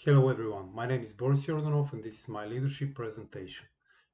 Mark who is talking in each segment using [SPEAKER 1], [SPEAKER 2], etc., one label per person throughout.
[SPEAKER 1] Hello everyone, my name is Boris Yordanov and this is my leadership presentation.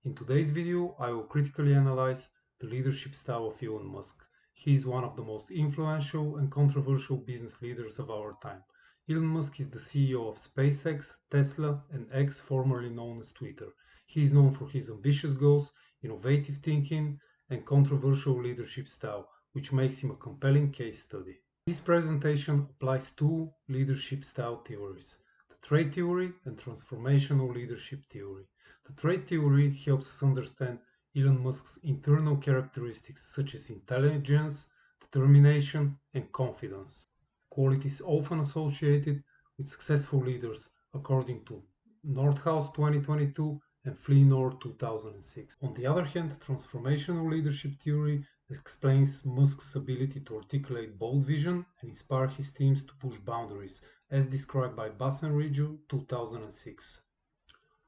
[SPEAKER 1] In today's video, I will critically analyze the leadership style of Elon Musk. He is one of the most influential and controversial business leaders of our time. Elon Musk is the CEO of SpaceX, Tesla, and X, formerly known as Twitter. He is known for his ambitious goals, innovative thinking, and controversial leadership style, which makes him a compelling case study. This presentation applies two leadership style theories: trait theory and transformational leadership theory. The trait theory helps us understand Elon Musk's internal characteristics such as intelligence, determination, and confidence, qualities often associated with successful leaders according to Nordhaus 2022 and Fleenor 2006. On the other hand, transformational leadership theory explains Musk's ability to articulate bold vision and inspire his teams to push boundaries, as described by Bassenridge 2006.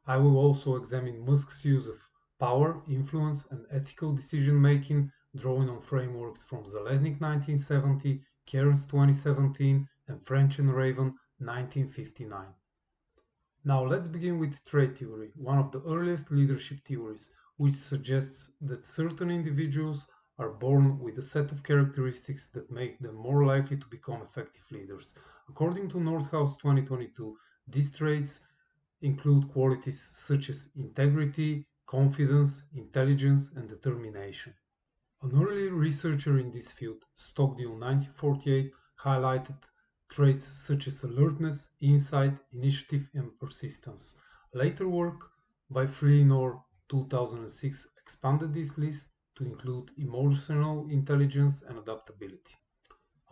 [SPEAKER 1] I will also examine Musk's use of power, influence, and ethical decision-making, drawing on frameworks from Zalesnik 1970, Cairns 2017, and French and Raven 1959. Now let's begin with trait theory, one of the earliest leadership theories, which suggests that certain individuals are born with a set of characteristics that make them more likely to become effective leaders. According to Nordhaus 2022, these traits include qualities such as integrity, confidence, intelligence, and determination. An early researcher in this field, Stockdale 1948, highlighted traits such as alertness, insight, initiative, and persistence. Later work by Fleenor 2006 expanded this list to include emotional intelligence and adaptability.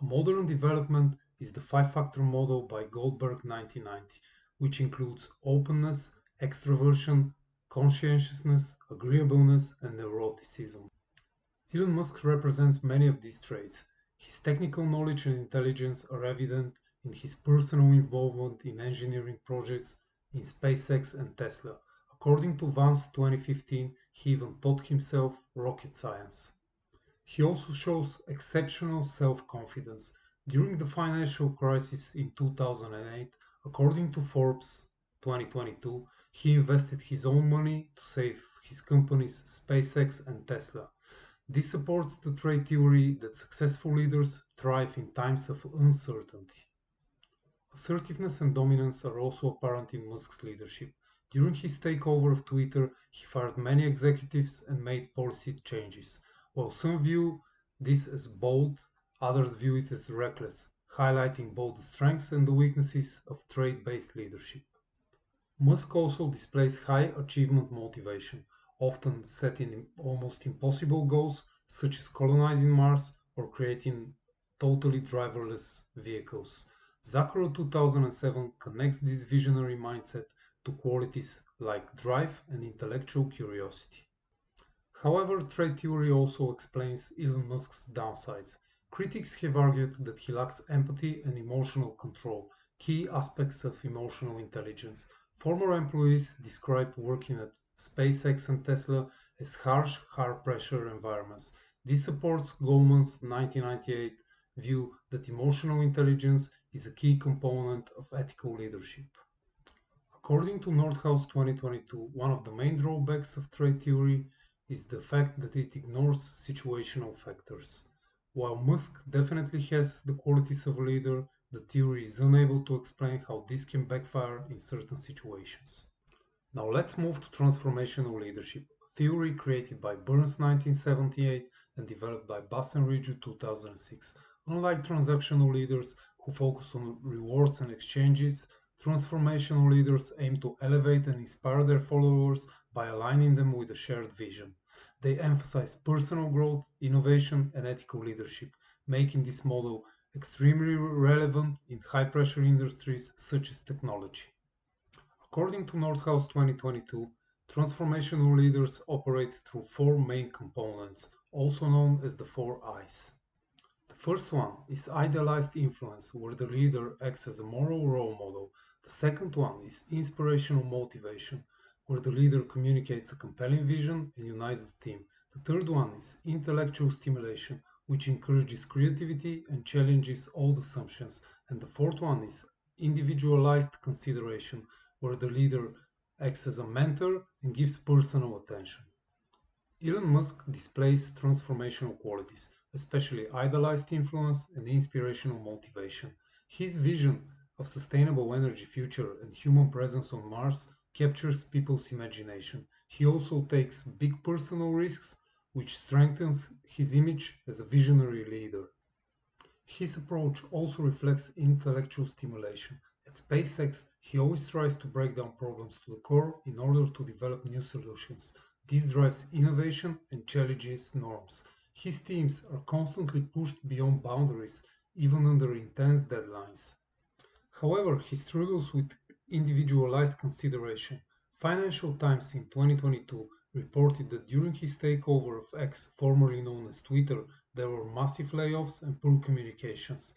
[SPEAKER 1] A modern development is the five-factor model by Goldberg 1990, which includes openness, extroversion, conscientiousness, agreeableness, and neuroticism. Elon Musk represents many of these traits. His technical knowledge and intelligence are evident in his personal involvement in engineering projects in SpaceX and Tesla. According to Vance 2015, he even taught himself rocket science. He also shows exceptional self-confidence. During the financial crisis in 2008, according to Forbes 2022, he invested his own money to save his companies SpaceX and Tesla. This supports the trait theory that successful leaders thrive in times of uncertainty. Assertiveness and dominance are also apparent in Musk's leadership. During his takeover of Twitter, he fired many executives and made policy changes. While some view this as bold, others view it as reckless, highlighting both the strengths and the weaknesses of trait-based leadership. Musk also displays high achievement motivation, often setting almost impossible goals such as colonizing Mars or creating totally driverless vehicles. Zacharo 2007 connects this visionary mindset to qualities like drive and intellectual curiosity. However, trait theory also explains Elon Musk's downsides. Critics have argued that he lacks empathy and emotional control, key aspects of emotional intelligence. Former employees describe working at SpaceX and Tesla as harsh, high-pressure environments. This supports Goldman's 1998 view that emotional intelligence is a key component of ethical leadership. According to Nordhaus 2022, one of the main drawbacks of trait theory is the fact that it ignores situational factors. While Musk definitely has the qualities of a leader, the theory is unable to explain how this can backfire in certain situations. Now let's move to transformational leadership, a theory created by Burns 1978 and developed by Bassenridge 2006. Unlike transactional leaders who focus on rewards and exchanges, transformational leaders aim to elevate and inspire their followers by aligning them with a shared vision. They emphasize personal growth, innovation, and ethical leadership, making this model extremely relevant in high-pressure industries such as technology. According to Nordhaus 2022, transformational leaders operate through four main components, also known as the 4 I's. The first one is idealized influence, where the leader acts as a moral role model. The second one is inspirational motivation, where the leader communicates a compelling vision and unites the team. The third one is intellectual stimulation, which encourages creativity and challenges old assumptions. And the fourth one is individualized consideration, where the leader acts as a mentor and gives personal attention. Elon Musk displays transformational qualities, especially idealized influence and inspirational motivation. His vision of sustainable energy future and human presence on Mars captures people's imagination. He also takes big personal risks, which strengthens his image as a visionary leader. His approach also reflects intellectual stimulation. At SpaceX, he always tries to break down problems to the core in order to develop new solutions. This drives innovation and challenges norms. His teams are constantly pushed beyond boundaries, even under intense deadlines. However, he struggles with individualized consideration. Financial Times in 2022 reported that during his takeover of X, formerly known as Twitter, there were massive layoffs and poor communications.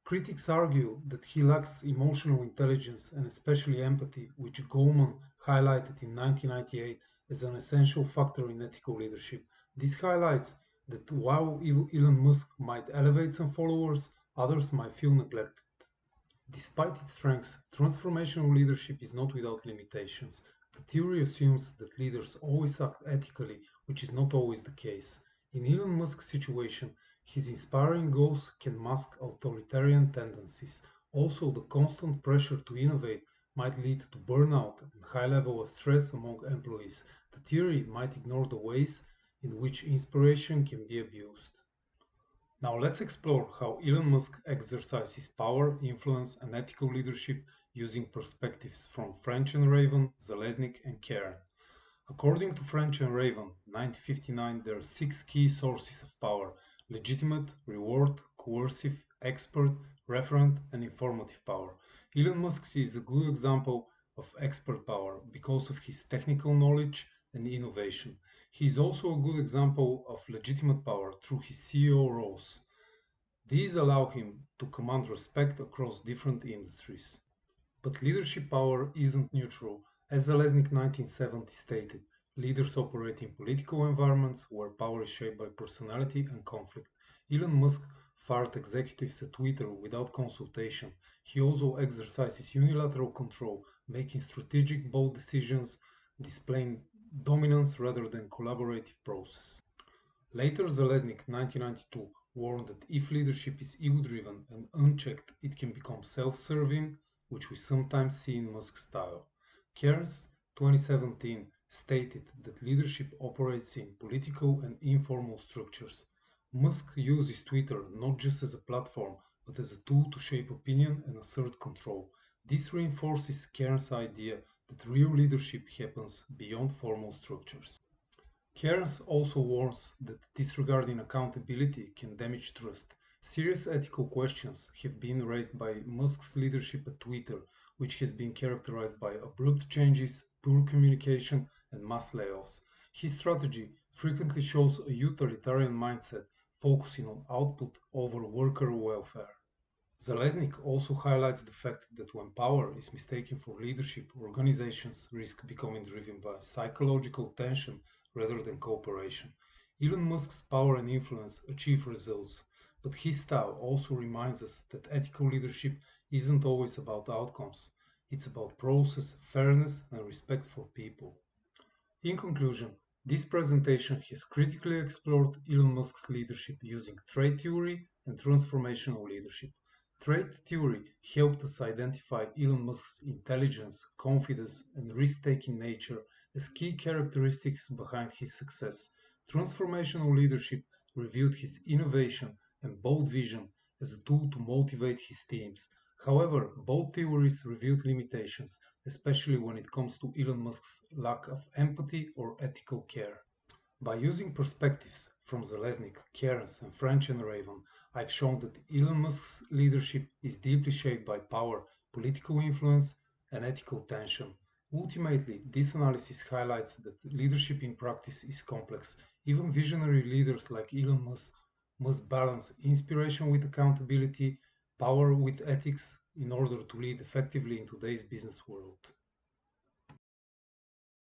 [SPEAKER 1] Critics argue that he lacks emotional intelligence and especially empathy, which Goldman highlighted in 1998 as an essential factor in ethical leadership. This highlights that while Elon Musk might elevate some followers, others might feel neglected. Despite its strengths, transformational leadership is not without limitations. The theory assumes that leaders always act ethically, which is not always the case. In Elon Musk's situation, his inspiring goals can mask authoritarian tendencies. Also, the constant pressure to innovate might lead to burnout and high level of stress among employees. The theory might ignore the ways in which inspiration can be abused. Now let's explore how Elon Musk exercises power, influence, and ethical leadership using perspectives from French and Raven, Zalesnik, and Karen. According to French and Raven, 1959, there are 6 key sources of power: legitimate, reward, coercive, expert, referent, and informative power. Elon Musk is a good example of expert power because of his technical knowledge and innovation. He is also a good example of legitimate power through his CEO roles. These allow him to command respect across different industries. But leadership power isn't neutral. As Zalesnik 1970 stated, leaders operate in political environments where power is shaped by personality and conflict. Elon Musk fired executives at Twitter without consultation. He also exercises unilateral control, making strategic, bold decisions, displaying dominance rather than collaborative process. Later, Zalesnik 1992 warned that if leadership is ego-driven and unchecked, it can become self-serving, which we sometimes see in Musk's style. Cairns 2017 stated that leadership operates in political and informal structures. Musk uses Twitter not just as a platform, but as a tool to shape opinion and assert control. This reinforces Cairns' idea that real leadership happens beyond formal structures. Cairns also warns that disregarding accountability can damage trust. Serious ethical questions have been raised by Musk's leadership at Twitter, which has been characterized by abrupt changes, poor communication, and mass layoffs. His strategy frequently shows a utilitarian mindset, focusing on output over worker welfare. Zalesnik also highlights the fact that when power is mistaken for leadership, organizations risk becoming driven by psychological tension rather than cooperation. Elon Musk's power and influence achieve results, but his style also reminds us that ethical leadership isn't always about outcomes. It's about process, fairness, and respect for people. In conclusion, this presentation has critically explored Elon Musk's leadership using trade theory and transformational leadership. Trade theory helped us identify Elon Musk's intelligence, confidence, and risk-taking nature as key characteristics behind his success. Transformational leadership revealed his innovation and bold vision as a tool to motivate his teams. However, both theories revealed limitations, especially when it comes to Elon Musk's lack of empathy or ethical care. By using perspectives from Zalesnik, Cairns, and French and Raven, I've shown that Elon Musk's leadership is deeply shaped by power, political influence, and ethical tension. Ultimately, this analysis highlights that leadership in practice is complex. Even visionary leaders like Elon Musk must balance inspiration with accountability, power with ethics, in order to lead effectively in today's business world.